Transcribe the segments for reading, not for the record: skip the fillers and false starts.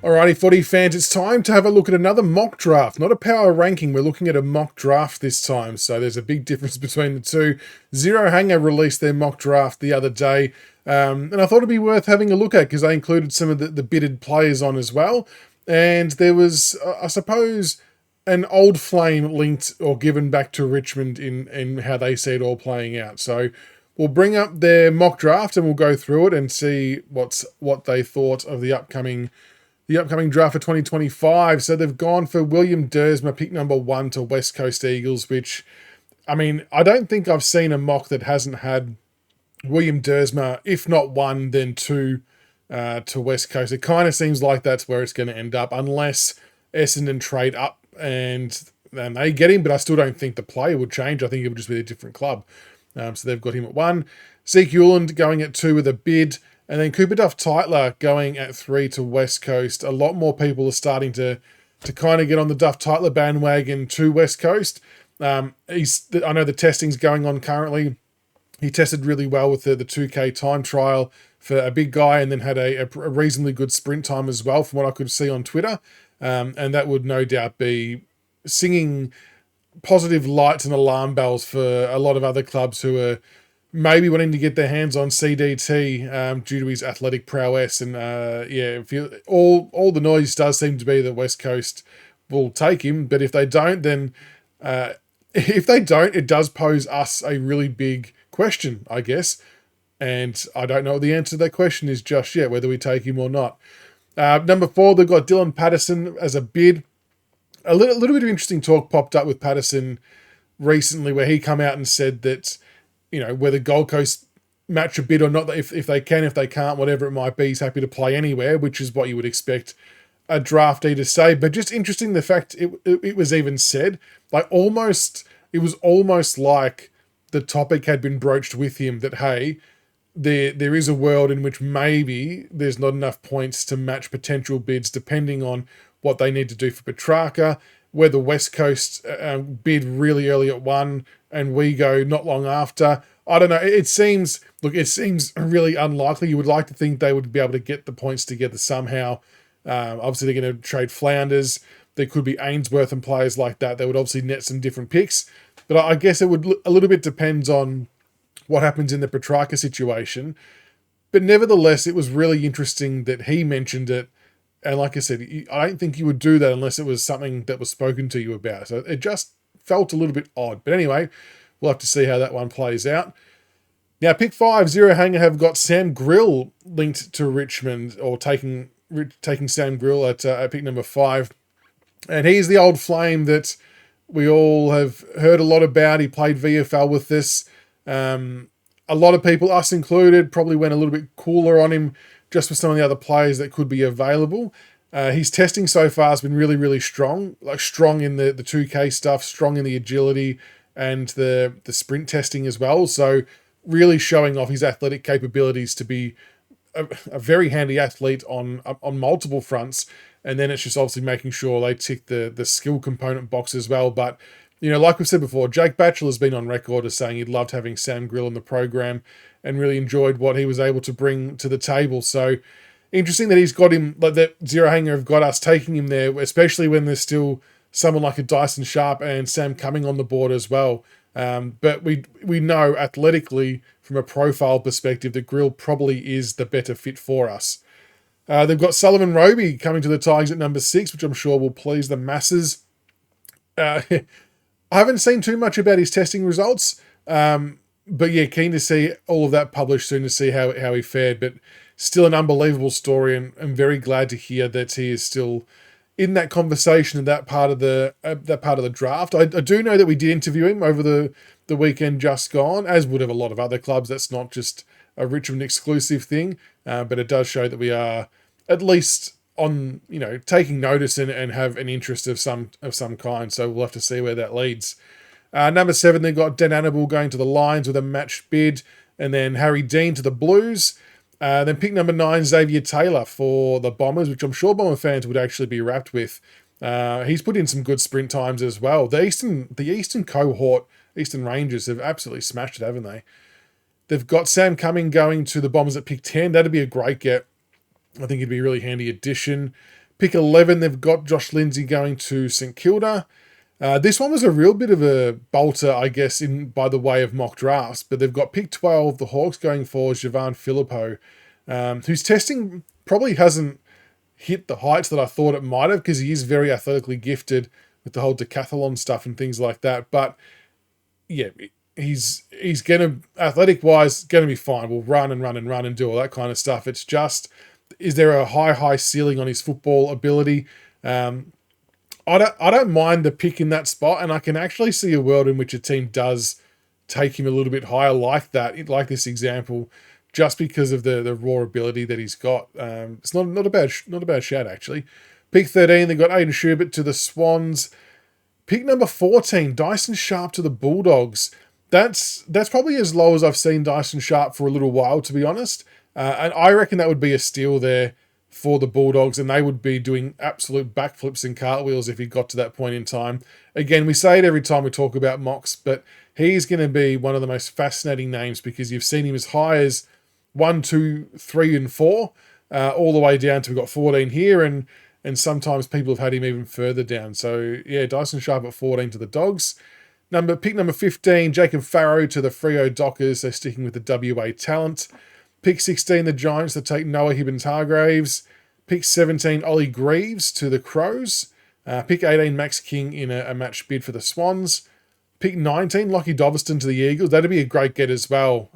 Alrighty, footy fans, it's time to have a look at another mock draft. Not a power ranking, we're looking at a mock draft this time. So there's a big difference between the two. Zero Hanger released their mock draft the other day, and I thought it'd be worth having a look at because they included some of the bidded players on as well. And there was, I suppose, an old flame linked or given back to Richmond in how they see it all playing out. So we'll bring up their mock draft and we'll go through it and see what they thought of the upcoming draft for 2025. So they've gone for William Dersma, pick number 1 to West Coast Eagles, which, I mean, I don't think I've seen a mock that hasn't had William Dersma, if not 1, then 2 to West Coast. It kind of seems like that's where it's going to end up, unless Essendon trade up and they get him, but I still don't think the player would change. I think it would just be a different club. So they've got him at 1. Zeke Uland going at 2 with a bid. And then Cooper Duff-Tytler going at 3 to West Coast. A lot more people are starting to kind of get on the Duff-Tytler bandwagon to West Coast. I know the testing's going on currently. He tested really well with the 2K time trial for a big guy and then had a reasonably good sprint time as well from what I could see on Twitter. And that would no doubt be singing positive lights and alarm bells for a lot of other clubs who are maybe wanting to get their hands on CDT due to his athletic prowess. And all the noise does seem to be that West Coast will take him. But if they don't, then it does pose us a really big question, I guess. And I don't know what the answer to that question is just yet, whether we take him or not. Number 4, they've got Dylan Patterson as a bid. A little bit of interesting talk popped up with Patterson recently where he come out and said that, you know, whether Gold Coast match a bid or not, if they can, if they can't, whatever it might be, he's happy to play anywhere, which is what you would expect a draftee to say. But just interesting the fact it was even said, like it was almost like the topic had been broached with him that, hey, there is a world in which maybe there's not enough points to match potential bids depending on what they need to do for Petrarca, whether West Coast bid really early at 1 and we go not long after. I don't know. It seems really unlikely. You would like to think they would be able to get the points together somehow. Obviously, they're going to trade Flounders. There could be Ainsworth and players like that. They would obviously net some different picks. But I guess it would a little bit depends on what happens in the Petrarca situation. But nevertheless, it was really interesting that he mentioned it. And like I said, I don't think you would do that unless it was something that was spoken to you about. So it just felt a little bit odd. But anyway, we'll have to see how that one plays out. Now, pick 5, Zero Hanger have got Sam Grill linked to Richmond, or taking Sam Grill at pick number 5. And he's the old flame that we all have heard a lot about. He played VFL with this. A lot of people, us included, probably went a little bit cooler on him just for some of the other players that could be available. His testing so far has been really, really strong. Like strong in the 2K stuff, strong in the agility and the sprint testing as well. So really showing off his athletic capabilities to be a very handy athlete on multiple fronts. And then it's just obviously making sure they tick the skill component box as well. But, you know, like we said before, Jake Batchelor's been on record as saying he loved having Sam Grill in the program and really enjoyed what he was able to bring to the table. So interesting that he's got him, like that Zero Hanger have got us taking him there, especially when there's still someone like a Dyson Sharp and Sam Cumming on the board as well. But we know athletically from a profile perspective that Grill probably is the better fit for us. They've got Sullivan Roby coming to the Tigers at number 6, which I'm sure will please the masses. I haven't seen too much about his testing results, but yeah, keen to see all of that published soon to see how he fared. But still an unbelievable story, and I'm very glad to hear that he is still in that conversation in that part of the draft. I do know that we did interview him over the weekend just gone, as would have a lot of other clubs. That's not just a Richmond exclusive thing, but it does show that we are at least on, you know, taking notice and have an interest of some kind. So we'll have to see where that leads. Number 7, they've got Dan Annable going to the Lions with a matched bid, and then Harry Dean to the Blues. Then pick number 9, Xavier Taylor for the Bombers, which I'm sure Bomber fans would actually be wrapped with. He's put in some good sprint times as well. The Eastern cohort, Eastern Rangers, have absolutely smashed it, haven't they? They've got Sam Cumming going to the Bombers at pick 10. That'd be a great get. I think it'd be a really handy addition. Pick 11, they've got Josh Lindsay going to St Kilda. This one was a real bit of a bolter, I guess, by the way of mock drafts. But they've got pick 12, the Hawks going for Javan Filippo, whose testing probably hasn't hit the heights that I thought it might have, because he is very athletically gifted with the whole decathlon stuff and things like that. But yeah, he's going to, athletic wise, going to be fine. We'll run and do all that kind of stuff. It's just, is there a high ceiling on his football ability? I don't mind the pick in that spot, and I can actually see a world in which a team does take him a little bit higher, like that, like this example, just because of the raw ability that he's got. It's not a bad shout actually. Pick 13, they got Aiden Schubert to the Swans. Pick number 14, Dyson Sharp to the Bulldogs. That's probably as low as I've seen Dyson Sharp for a little while, to be honest. And I reckon that would be a steal there for the Bulldogs, and they would be doing absolute backflips and cartwheels if he got to that point in time. Again, we say it every time we talk about mocks, but he's going to be one of the most fascinating names, because you've seen him as high as 1, 2, 3, and 4, all the way down to, we've got 14 here, and sometimes people have had him even further down. So yeah, Dyson Sharp at 14 to the Dogs. Pick number 15, Jacob Farrow to the Freo Dockers, so sticking with the WA talent. Pick 16, the Giants to take Noah Hibbins-Hargraves. Pick 17, Ollie Greaves to the Crows. Pick 18, Max King in a match bid for the Swans. Pick 19, Lockie Doverston to the Eagles. That'd be a great get as well.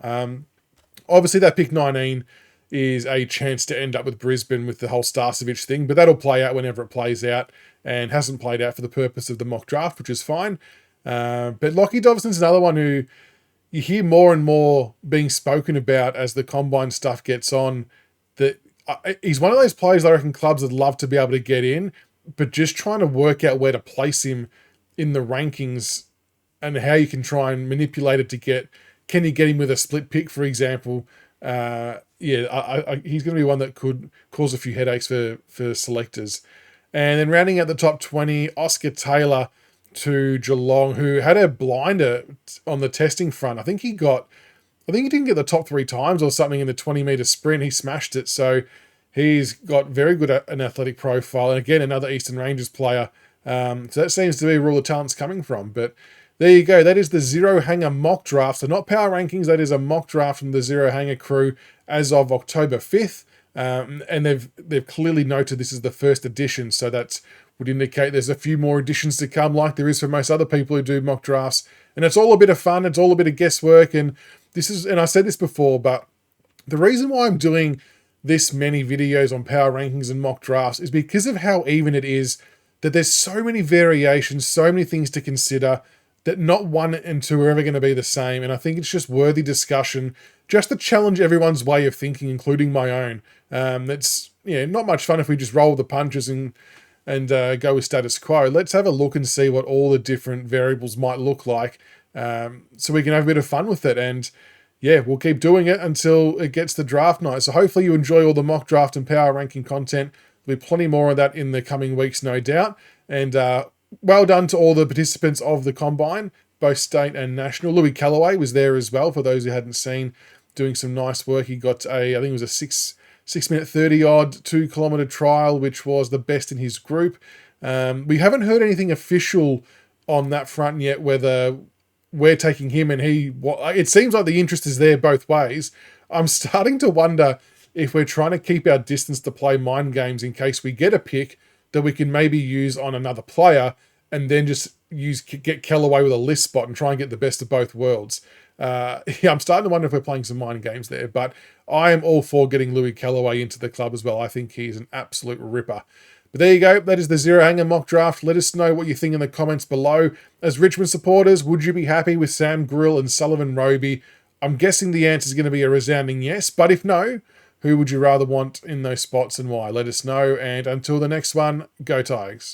Obviously, that pick 19 is a chance to end up with Brisbane with the whole Starcevic thing, but that'll play out whenever it plays out, and hasn't played out for the purpose of the mock draft, which is fine. But Lockie Doverston's another one who you hear more and more being spoken about as the combine stuff gets on, that he's one of those players I reckon clubs would love to be able to get in, but just trying to work out where to place him in the rankings and how you can try and manipulate it to get, can you get him with a split pick, for example? He's going to be one that could cause a few headaches for selectors. And then rounding out the top 20, Oscar Taylor to Geelong, who had a blinder on the testing front. I think he didn't get the top 3 times or something in the 20-metre sprint. He smashed it. So he's got very good an athletic profile. And again, another Eastern Rangers player. So that seems to be where all the talent's coming from. But there you go. That is the Zero Hanger mock draft. So not power rankings. That is a mock draft from the Zero Hanger crew as of October 5th. And they've clearly noted this is the first edition. So that would indicate there's a few more editions to come, like there is for most other people who do mock drafts. And it's all a bit of fun. It's all a bit of guesswork. And I said this before, but the reason why I'm doing this many videos on power rankings and mock drafts is because of how even it is, that there's so many variations, so many things to consider, that not 1 and 2 are ever going to be the same. And I think it's just worthy discussion, just to challenge everyone's way of thinking, including my own. It's not much fun if we just roll the punches and go with status quo. Let's have a look and see what all the different variables might look like, so we can have a bit of fun with it. And yeah, we'll keep doing it until it gets to draft night. So hopefully you enjoy all the mock draft and power ranking content. There'll be plenty more of that in the coming weeks, no doubt. And well done to all the participants of the Combine, both state and national. Louis Callaway was there as well, for those who hadn't seen, doing some nice work. He got I think it was a 6 minute 30 odd 2 kilometer trial, which was the best in his group. We haven't heard anything official on that front yet, whether we're taking him and it seems like the interest is there both ways. I'm starting to wonder if we're trying to keep our distance to play mind games in case we get a pick that we can maybe use on another player, and then just get Callaway with a list spot and try and get the best of both worlds. I'm starting to wonder if we're playing some mind games there, but I am all for getting Louis Callaway into the club as well. I think he's an absolute ripper. But there you go. That is the Zero Hanger mock draft. Let us know what you think in the comments below. As Richmond supporters, would you be happy with Sam Grill and Sullivan Roby? I'm guessing the answer is going to be a resounding yes, but if no, who would you rather want in those spots and why? Let us know. And until the next one, go Tigers.